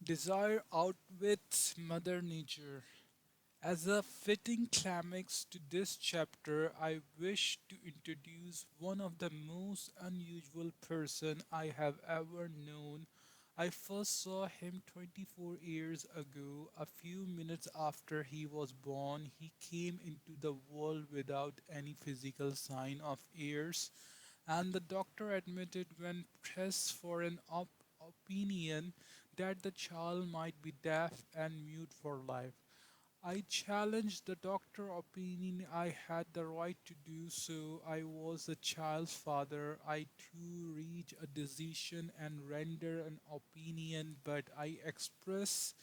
Desire outwits Mother Nature. As a fitting climax to this chapter, I wish to introduce one of the most unusual person I have ever known. I first saw him 24 years ago. A few minutes after he was born, he came into the world without any physical sign of ears, and the doctor admitted when pressed for an opinion that the child might be deaf and mute for life. I challenged the doctor opinion. I had the right to do so. I was a child's father. I too reach a decision and render an opinion, but I express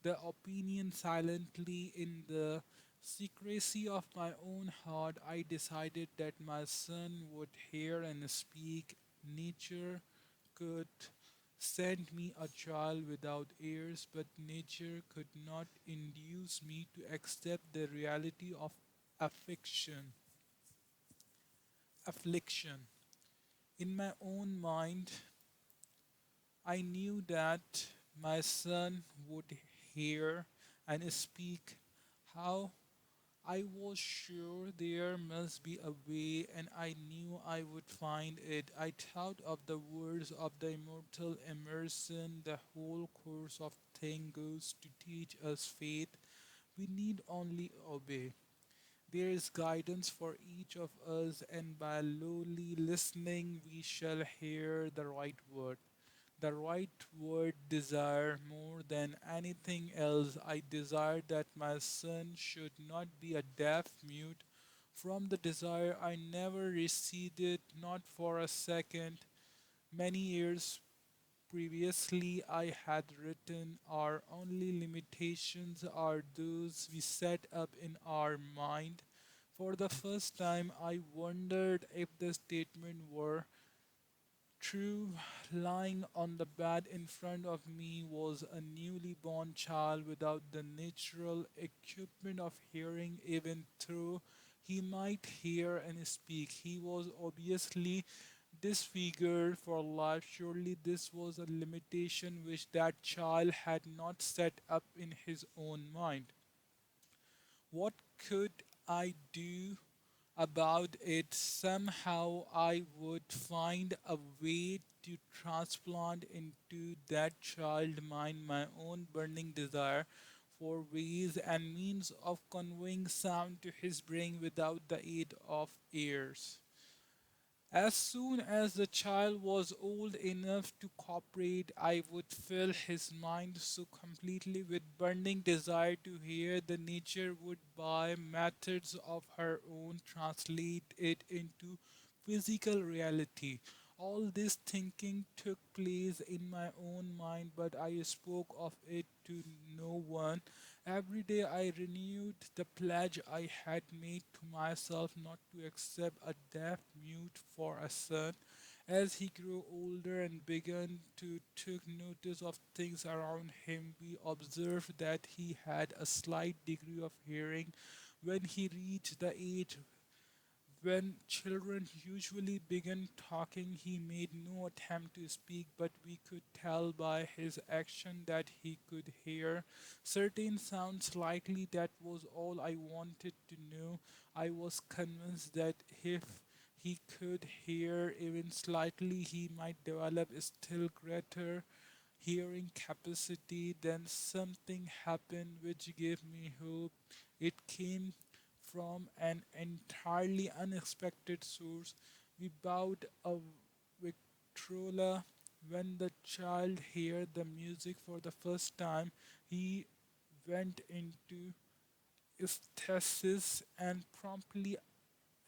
the opinion silently in the secrecy of my own heart. I decided that my son would hear and speak. Nature could send me a child without ears, but nature could not induce me to accept the reality of affliction. Affliction. In my own mind, I knew that my son would hear and speak. How I was sure there must be a way, and I knew I would find it. I thought of the words of the immortal Emerson: the whole course of things goes to teach us faith. We need only obey. There is guidance for each of us, and by lowly listening, we shall hear the right word. The right word desire more than anything else. I desire that my son should not be a deaf mute. From the desire I never receded, not for a second. Many years previously I had written, our only limitations are those we set up in our mind. For the first time I wondered if the statement were true. Lying on the bed in front of me was a newly born child without the natural equipment of hearing, even though he might hear and speak. He was obviously disfigured for life. Surely this was a limitation which that child had not set up in his own mind. What could I do about it? Somehow I would find a way to transplant into that child mind my own burning desire for ways and means of conveying sound to his brain without the aid of ears. As soon as the child was old enough to cooperate, I would fill his mind so completely with burning desire to hear that nature would, by methods of her own, translate it into physical reality. All this thinking took place in my own mind, but I spoke of it to no one. Every day I renewed the pledge I had made to myself not to accept a deaf mute for a son. As he grew older and began to take notice of things around him, we observed that he had a slight degree of hearing. When he reached the age when children usually began talking, he made no attempt to speak, but we could tell by his action that he could hear certain sounds slightly. That was all I wanted to know. I was convinced that if he could hear even slightly, he might develop a still greater hearing capacity. Then something happened which gave me hope. It came from an entirely unexpected source. We bowed a Victrola. When the child heard the music for the first time, he went into ecstasis and promptly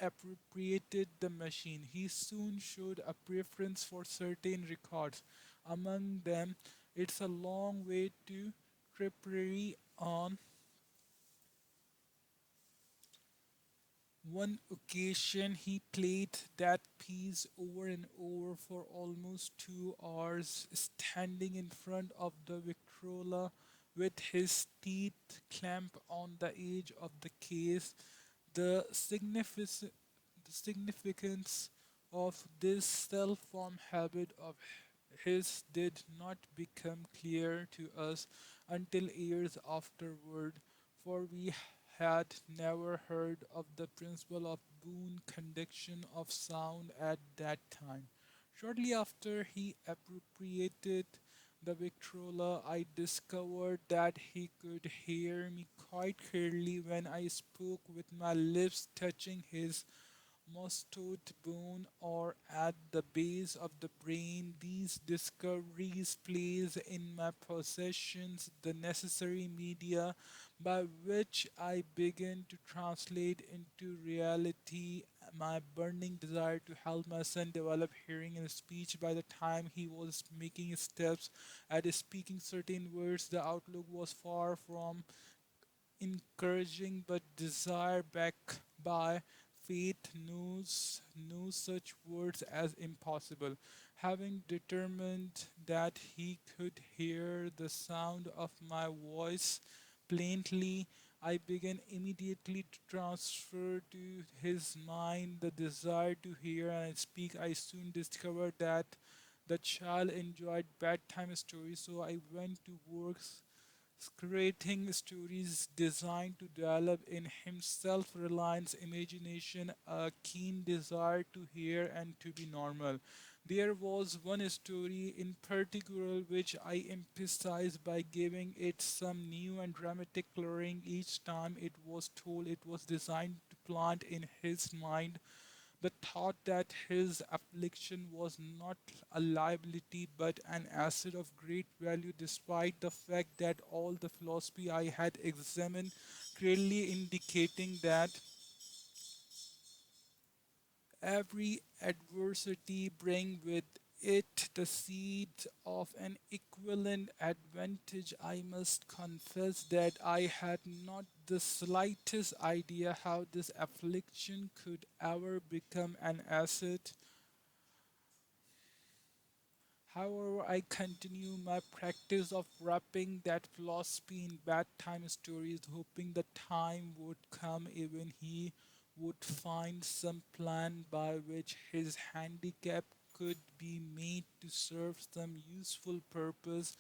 appropriated the machine. He soon showed a preference for certain records. Among them, It's a Long Way to Tipperary. On one occasion, he played that piece over and over for almost 2 hours, standing in front of the Victrola with his teeth clamped on the edge of the case. The significance of this self-formed habit of his did not become clear to us until years afterward, for we had never heard of the principle of Boone conduction of sound at that time. Shortly after he appropriated the Victrola, I discovered that he could hear me quite clearly when I spoke with my lips touching his mustard bone or at the base of the brain. These discoveries place in my possessions the necessary media by which I began to translate into reality my burning desire to help my son develop hearing and speech. By the time he was making steps at speaking certain words, the outlook was far from encouraging, but desire backed by faith knows no such words as impossible. Having determined that he could hear the sound of my voice plainly, I began immediately to transfer to his mind the desire to hear and speak. I soon discovered that the child enjoyed bedtime stories, so I went to work creating stories designed to develop in him self reliance, imagination, a keen desire to hear and to be normal. There was one story in particular which I emphasized by giving it some new and dramatic coloring each time it was told. It was designed to plant in his mind the thought that his affliction was not a liability but an asset of great value, despite the fact that all the philosophy I had examined clearly indicating that every adversity bring with it the seed of an equivalent advantage. I must confess that I had not the slightest idea how this affliction could ever become an asset. However, I continue my practice of wrapping that philosophy in bedtime stories, hoping the time would come even he would find some plan by which his handicap could be made to serve some useful purpose.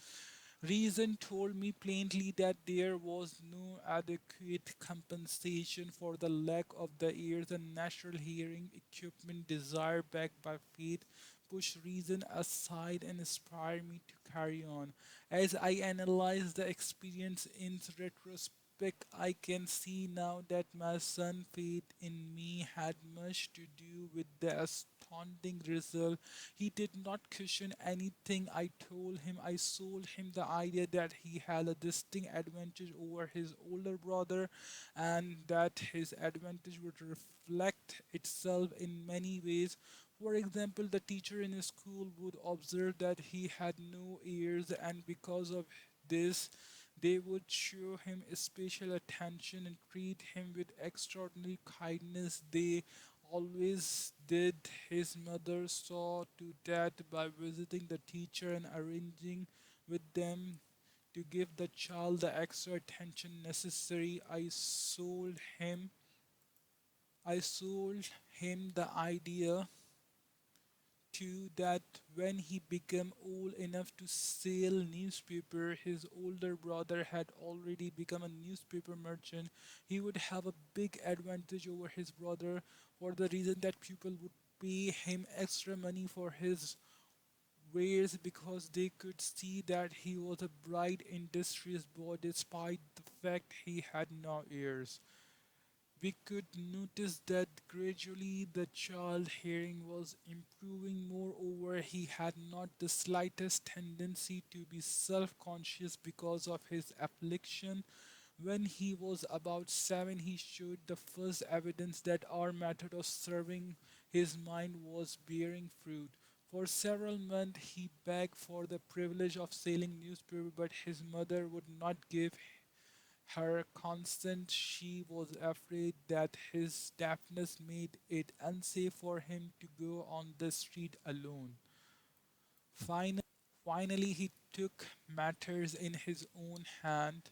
Reason told me plainly that there was no adequate compensation for the lack of the ears and natural hearing equipment desired backed by faith push reason aside and inspire me to carry on. As I analyze the experience in retrospect, I can see now that my son's faith in me had much to do with the astounding result. He did not question anything I told him. I sold him the idea that he had a distinct advantage over his older brother and that his advantage would reflect itself in many ways. For example, the teacher in his school would observe that he had no ears, and because of this, they would show him special attention and treat him with extraordinary kindness. They always did. His mother saw to that by visiting the teacher and arranging with them to give the child the extra attention necessary. I sold him the idea too that when he became old enough to sell newspaper, his older brother had already become a newspaper merchant. He would have a big advantage over his brother for the reason that people would pay him extra money for his wares because they could see that he was a bright, industrious boy despite the fact he had no ears. We could notice that gradually the child hearing was improving. Moreover, he had not the slightest tendency to be self conscious because of his affliction. When he was about 7, he showed the first evidence that our method of serving his mind was bearing fruit. For several months, he begged for the privilege of selling newspaper, but his mother would not give her consent. She was afraid that his deafness made it unsafe for him to go on the street alone. Finally, he took matters in his own hand.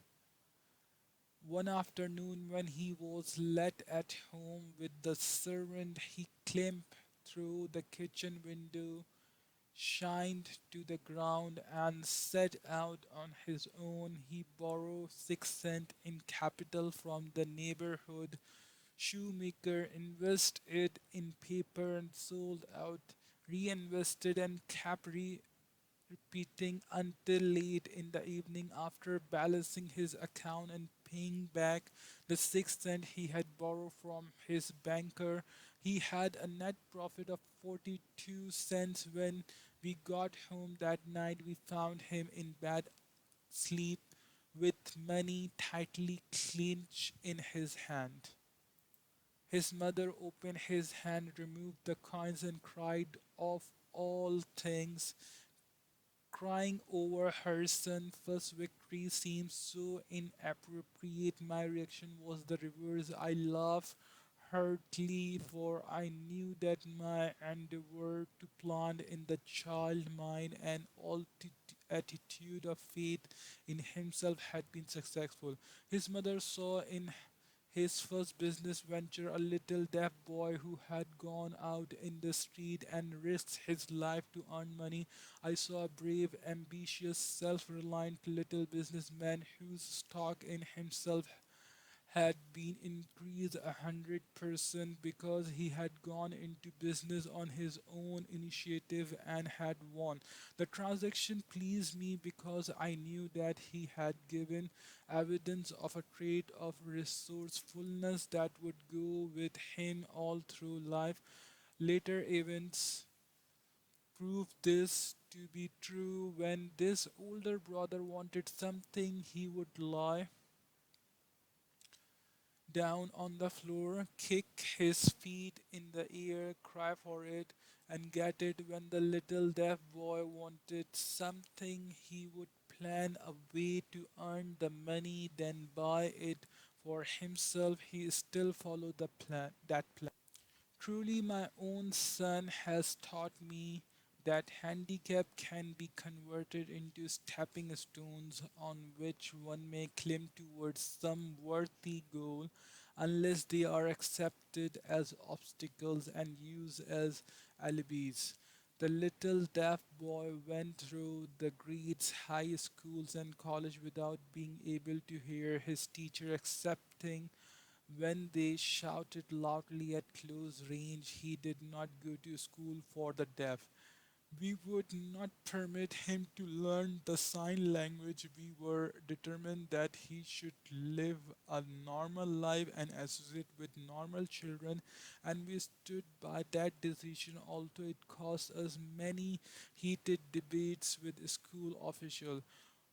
One afternoon, when he was let at home with the servant, he climbed through the kitchen window shined to the ground and set out on his own. He borrowed 6 cents in capital from the neighborhood shoemaker, invested it in paper and sold out, reinvested and kept repeating until late in the evening after balancing his account and paying back the 6 cents he had borrowed from his banker. He had a net profit of 42 cents. When we got home that night, we found him in bed, asleep, with money tightly clenched in his hand. His mother opened his hand, removed the coins, and cried, of all things, crying over her son's first victory seemed so inappropriate. My reaction was the reverse. I laughed heartily, for I knew that my endeavor to plant in the child mind an attitude of faith in himself had been successful. His mother saw in his first business venture a little deaf boy who had gone out in the street and risked his life to earn money. I saw a brave, ambitious, self reliant little businessman whose stock in himself had been increased 100% because he had gone into business on his own initiative and had won. The transaction pleased me because I knew that he had given evidence of a trait of resourcefulness that would go with him all through life. Later events proved this to be true. When this older brother wanted something, he would lie down on the floor, kick his feet in the air, cry for it, and get it. When the little deaf boy wanted something, he would plan a way to earn the money, then buy it for himself. He still followed that plan. Truly, my own son has taught me that handicap can be converted into stepping stones on which one may climb towards some worthy goal, unless they are accepted as obstacles and used as alibis. The little deaf boy went through the grades, high schools, and college without being able to hear his teacher accepting when they shouted loudly at close range. He did not go to school for the deaf. We would not permit him to learn the sign language. We were determined that he should live a normal life and associate with normal children, and we stood by that decision, although it cost us many heated debates with school officials.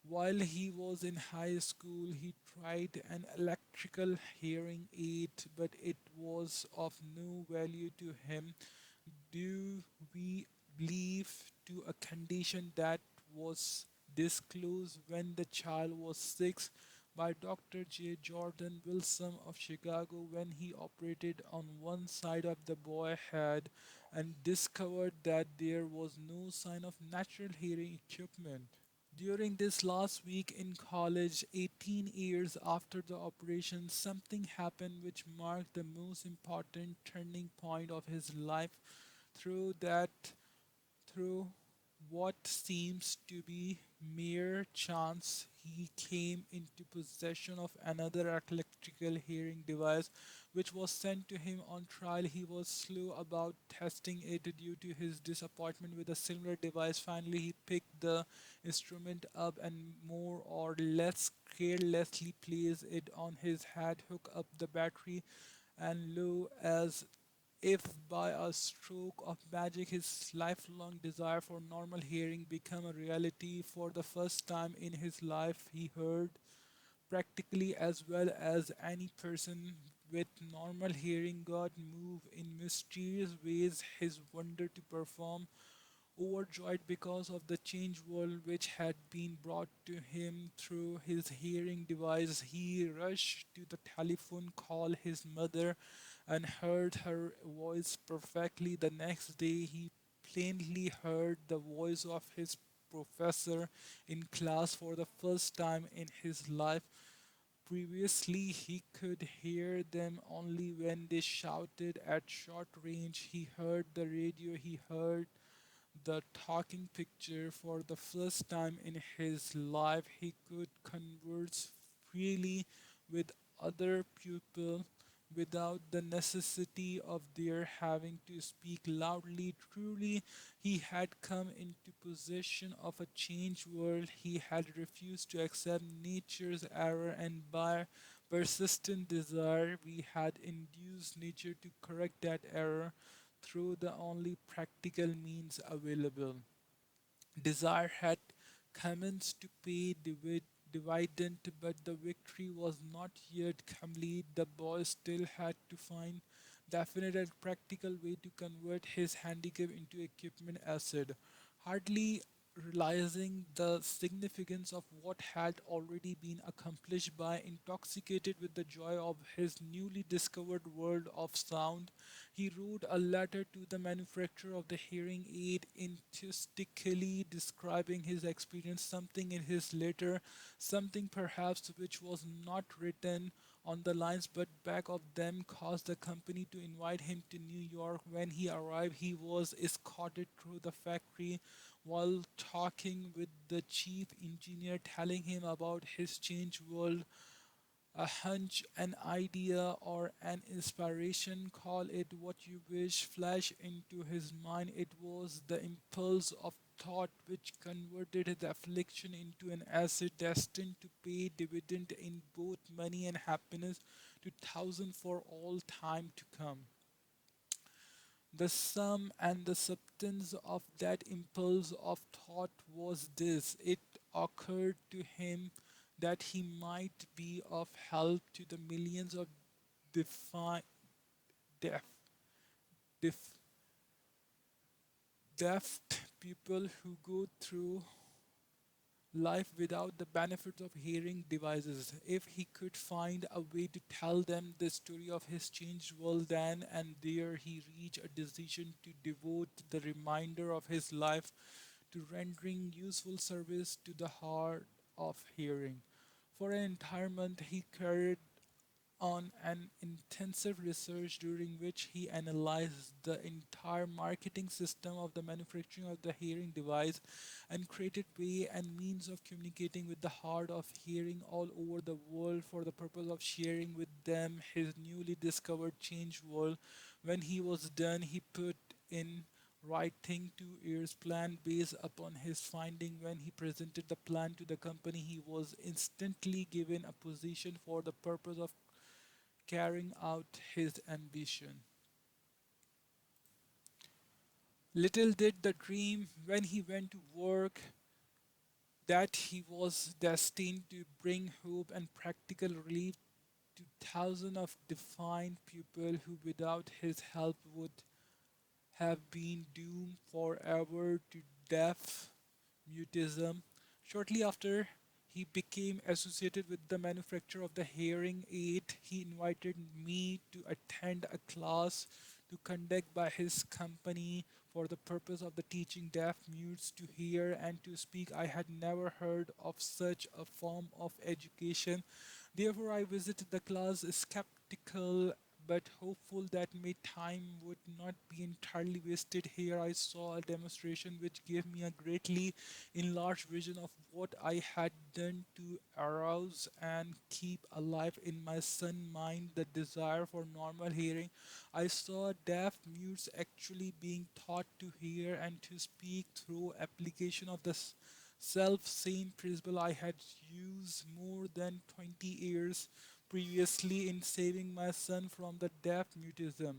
While he was in high school, he tried an electrical hearing aid, but it was of no value to him. Do we believe to a condition that was disclosed when the child was 6 by Dr. J. Jordan Wilson of Chicago when he operated on one side of the boy's head and discovered that there was no sign of natural hearing equipment. During this last week in college, 18 years after the operation, something happened which marked the most important turning point of his life. Through that, through what seems to be mere chance, he came into possession of another electrical hearing device which was sent to him on trial. He was slow about testing it due to his disappointment with a similar device. Finally, he picked the instrument up and more or less carelessly placed it on his head, hooked up the battery, and lo, as if by a stroke of magic, his lifelong desire for normal hearing became a reality. For the first time in his life, he heard practically as well as any person with normal hearing. God moved in mysterious ways his wonder to perform. Overjoyed because of the change world which had been brought to him through his hearing device, he rushed to the telephone, called his mother, and heard her voice perfectly. The next day, he plainly heard the voice of his professor in class for the first time in his life. Previously, he could hear them only when they shouted at short range. He heard the radio, he heard the talking picture. For the first time in his life, he could converse freely with other people without the necessity of their having to speak loudly. Truly, he had come into possession of a changed world. He had refused to accept nature's error, and by persistent desire, we had induced nature to correct that error through the only practical means available. Desire had commenced to pay dividend, but the victory was not yet complete. The boy still had to find definite and practical way to convert his handicap into equipment asset. Hardly realizing the significance of what had already been accomplished by intoxicated with the joy of his newly discovered world of sound, he wrote a letter to the manufacturer of the hearing aid, enthusiastically describing his experience. Something in his letter, something perhaps which was not written on the lines but back of them, caused the company to invite him to New York. When he arrived, he was escorted through the factory while talking with the chief engineer, telling him about his changed world. A hunch, an idea, or an inspiration, call it what you wish, flashed into his mind. It was the impulse of thought which converted the affliction into an asset destined to pay dividend in both money and happiness to thousands for all time to come. The sum and the substance of that impulse of thought was this: it occurred to him that he might be of help to the millions of defi- deaf, deaf, deaf people who go through life without the benefits of hearing devices. If he could find a way to tell them the story of his changed world, then and there he reached a decision to devote the remainder of his life to rendering useful service to the hard of hearing. For an entire month, he carried on an intensive research during which he analyzed the entire marketing system of the manufacturing of the hearing device and created way and means of communicating with the hard of hearing all over the world for the purpose of sharing with them his newly discovered changed world. When he was done, he put in writing 2 years plan based upon his finding. When he presented the plan to the company, he was instantly given a position for the purpose of carrying out his ambition. Little did the dream when he went to work that he was destined to bring hope and practical relief to thousands of defined people who, without his help, would have been doomed forever to deaf mutism. Shortly after he became associated with the manufacture of the hearing aid, he invited me to attend a class to conduct by his company for the purpose of the teaching deaf mutes to hear and to speak. I had never heard of such a form of education. Therefore, I visited the class skeptical but hopeful that my time would not be entirely wasted. Here I saw a demonstration which gave me a greatly enlarged vision of what I had done to arouse and keep alive in my son mind the desire for normal hearing. I saw deaf mutes actually being taught to hear and to speak through application of the self same principle I had used more than 20 years previously in saving my son from the deaf mutism.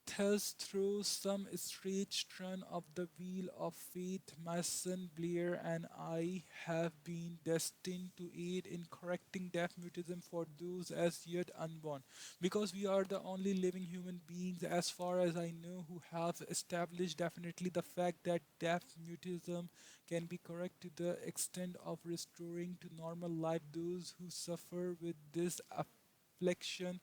Thus, through some strange turn of the wheel of fate, my son Blair and I have been destined to aid in correcting deaf mutism for those as yet unborn. Because we are the only living human beings, as far as I know, who have established definitely the fact that deaf mutism can be corrected to the extent of restoring to normal life those who suffer with this affliction.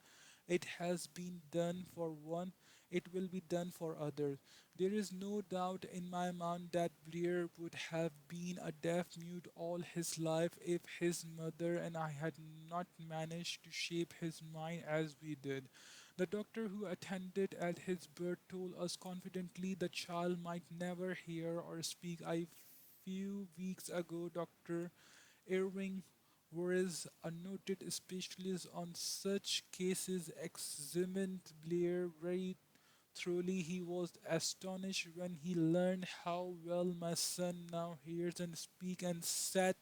It has been done for one, it will be done for others. There is no doubt in my mind that Blair would have been a deaf mute all his life if his mother and I had not managed to shape his mind as we did. The doctor who attended at his birth told us confidently the child might never hear or speak. A few weeks ago, Dr. Irving was a noted specialist on such cases, examined Blair very truly, he was astonished when he learned how well my son now hears and speaks, and said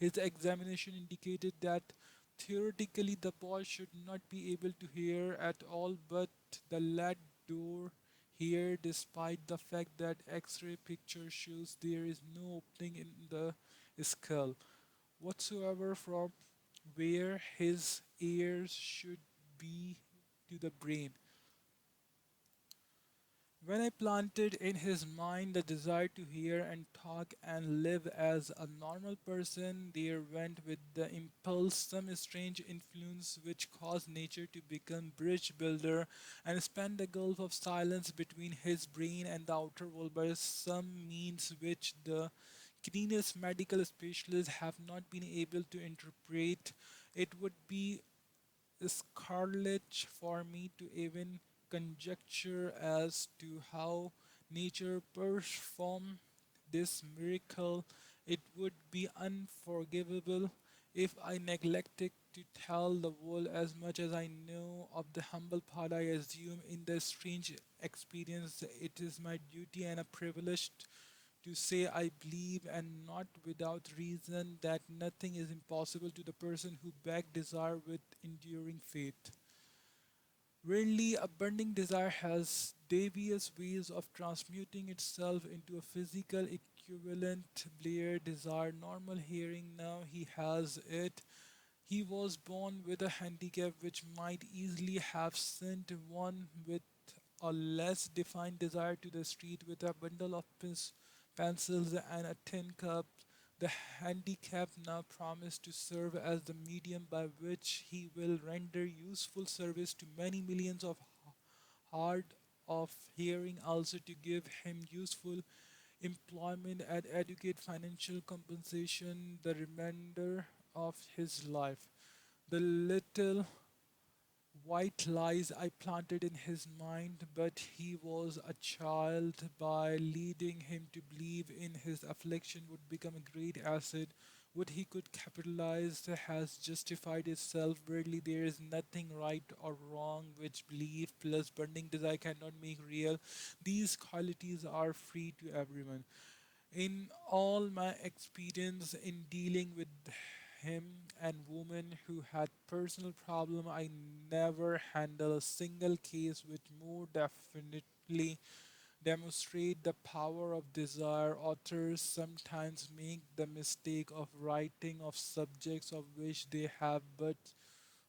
his examination indicated that theoretically the boy should not be able to hear at all, but the lad do hear despite the fact that X-ray picture shows there is no opening in the skull whatsoever from where his ears should be to the brain. When I planted in his mind the desire to hear and talk and live as a normal person, there went with the impulse some strange influence which caused nature to become bridge builder and span the gulf of silence between his brain and the outer world by some means which the keenest medical specialists have not been able to interpret. It would be scarlet for me to even conjecture as to how nature performed this miracle. It would be unforgivable if I neglected to tell the world as much as I know of the humble part I assume in the strange experience. It is my duty and a privilege to say I believe, and not without reason, that nothing is impossible to the person who back desire with enduring faith. Rarely, a burning desire has devious ways of transmuting itself into a physical equivalent. Blair desired normal hearing, now he has it. He was born with a handicap which might easily have sent one with a less defined desire to the street with a bundle of pencils and a tin cup. The handicap now promised to serve as the medium by which he will render useful service to many millions of hard of hearing, also to give him useful employment and adequate financial compensation the remainder of his life. The little white lies I planted in his mind, but he was a child. By leading him to believe in his affliction would become a great asset. What he could capitalize has justified itself. Really, there is nothing right or wrong which belief plus burning desire cannot make real. These qualities are free to everyone. In all my experience in dealing with him and women who had personal problem, I never handle a single case which more definitely demonstrate the power of desire. Authors sometimes make the mistake of writing of subjects of which they have but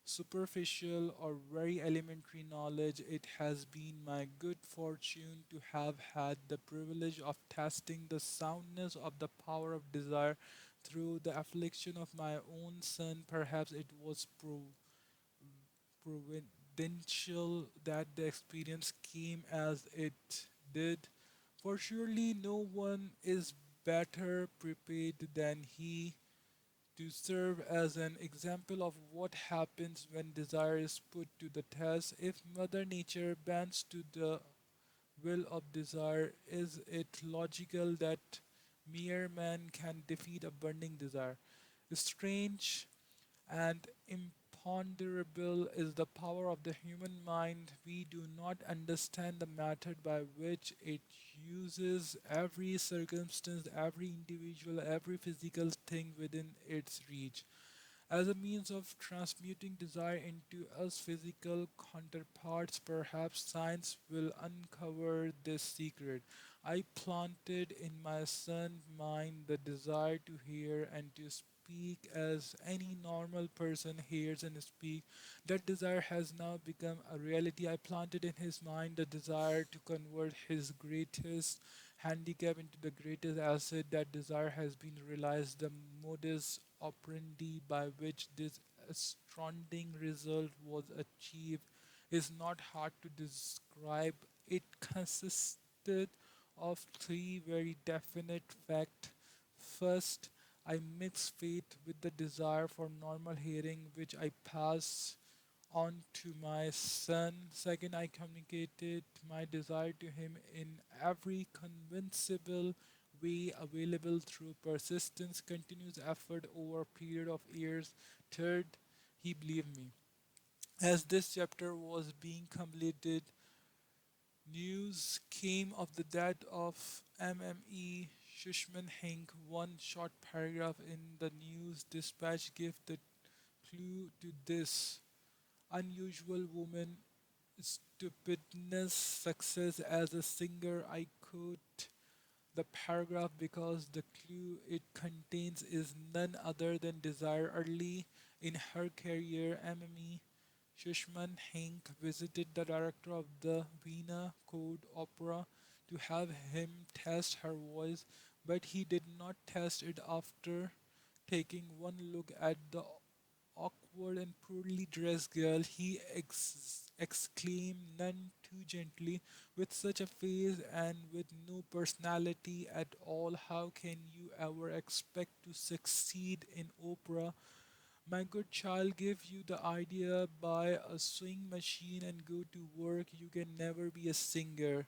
superficial or very elementary knowledge. It has been my good fortune to have had the privilege of testing the soundness of the power of desire through the affliction of my own son. Perhaps it was providential that the experience came as it did, for surely no one is better prepared than he to serve as an example of what happens when desire is put to the test. If Mother Nature bends to the will of desire, is it logical that mere man can defeat a burning desire? Strange and imponderable is the power of the human mind. We do not understand the method by which it uses every circumstance, every individual, every physical thing within its reach as a means of transmuting desire into us physical counterparts. Perhaps science will uncover this secret. I planted in my son's mind the desire to hear and to speak as any normal person hears and speaks. That desire has now become a reality. I planted in his mind the desire to convert his greatest handicap into the greatest asset. That desire has been realized. The modus operandi by which this astounding result was achieved is not hard to describe. It consisted of three very definite facts. First, I mixed faith with the desire for normal hearing, which I pass on to my son. Second, I communicated my desire to him in every convincible way available through persistence, continuous effort over a period of years. Third, he believed me. As this chapter was being completed, news came of the death of MME Shushman Hink. One short paragraph in the news dispatch gave the clue to this unusual woman stupidness success as a singer. I quote the paragraph because the clue it contains is none other than desire. Early in her career, Emmy Shushman Hink visited the director of the Vienna Court Opera to have him test her voice, but he did not test it. After taking one look at the awkward and poorly dressed girl, he exclaimed none too gently, with such a face and with no personality at all, how can you ever expect to succeed in opera? My good child, give you the idea, buy a sewing machine and go to work. You can never be a singer.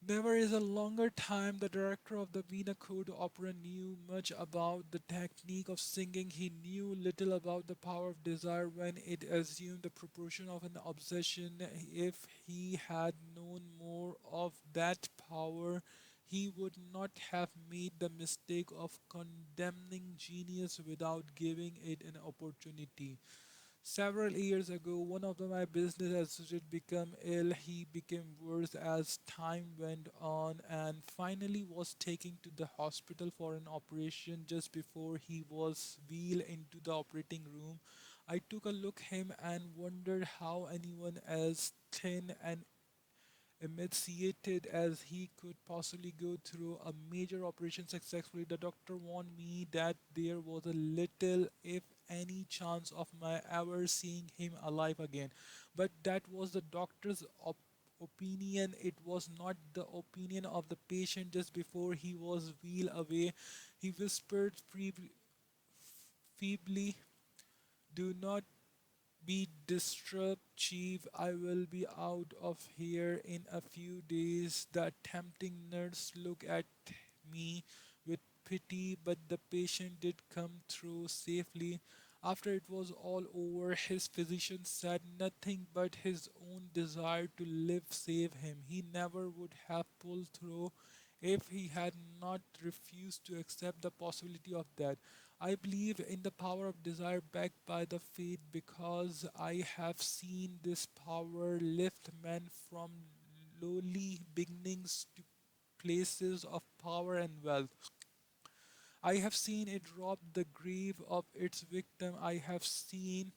Never is a longer time the director of the Vienna Court Opera knew much about the technique of singing. He knew little about the power of desire when it assumed the proportion of an obsession. If he had known more of that power, he would not have made the mistake of condemning genius without giving it an opportunity. Several years ago, one of my business associates became ill. He became worse as time went on and finally was taken to the hospital for an operation. Just before he was wheeled into the operating room, I took a look at him and wondered how anyone as thin and emaciated as he could possibly go through a major operation successfully. The doctor warned me that there was a little, if any, chance of my ever seeing him alive again. But that was the doctor's opinion. It was not the opinion of the patient. Just before he was wheeled away, he whispered feebly, "Do not be disturbed, Chief. I will be out of here in a few days." The tempting nurse looked at me with pity, but the patient did come through safely. After it was all over, his physician said nothing but his own desire to live saved him. He never would have pulled through if he had not refused to accept the possibility of death. I believe in the power of desire backed by the faith because I have seen this power lift men from lowly beginnings to places of power and wealth. I have seen it rob the grave of its victim. I have seen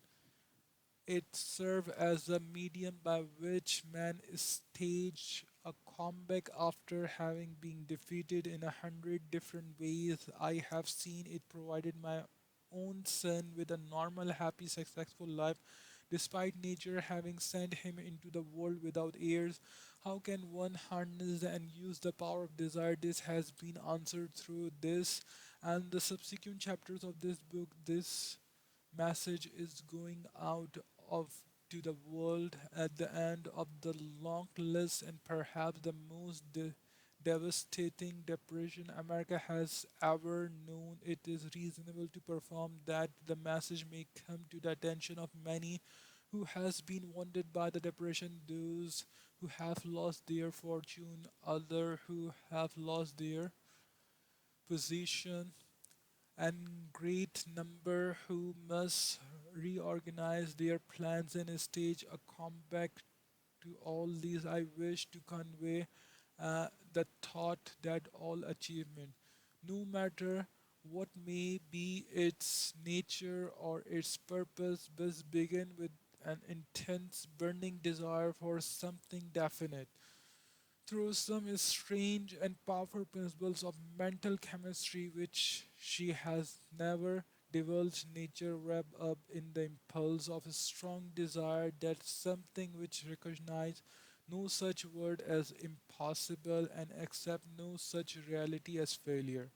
it served as a medium by which man staged a comeback after having been defeated in 100 different ways. I have seen it provided my own son with a normal, happy, successful life, despite nature having sent him into the world without heirs. How can one harness and use the power of desire? This has been answered through this and the subsequent chapters of this book. This message is going out of to the world at the end of the long list and perhaps the most devastating depression America has ever known. It is reasonable to perform that the message may come to the attention of many who has been wounded by the depression, those who have lost their fortune, other who have lost their position, and great number who must reorganize their plans and stage a comeback. To all these I wish to convey the thought that all achievement, no matter what may be its nature or its purpose, must begin with an intense burning desire for something definite. Through some strange and powerful principles of mental chemistry which she has never divulged, nature wrapped up in the impulse of a strong desire, that something which recognizes no such word as impossible and accept no such reality as failure.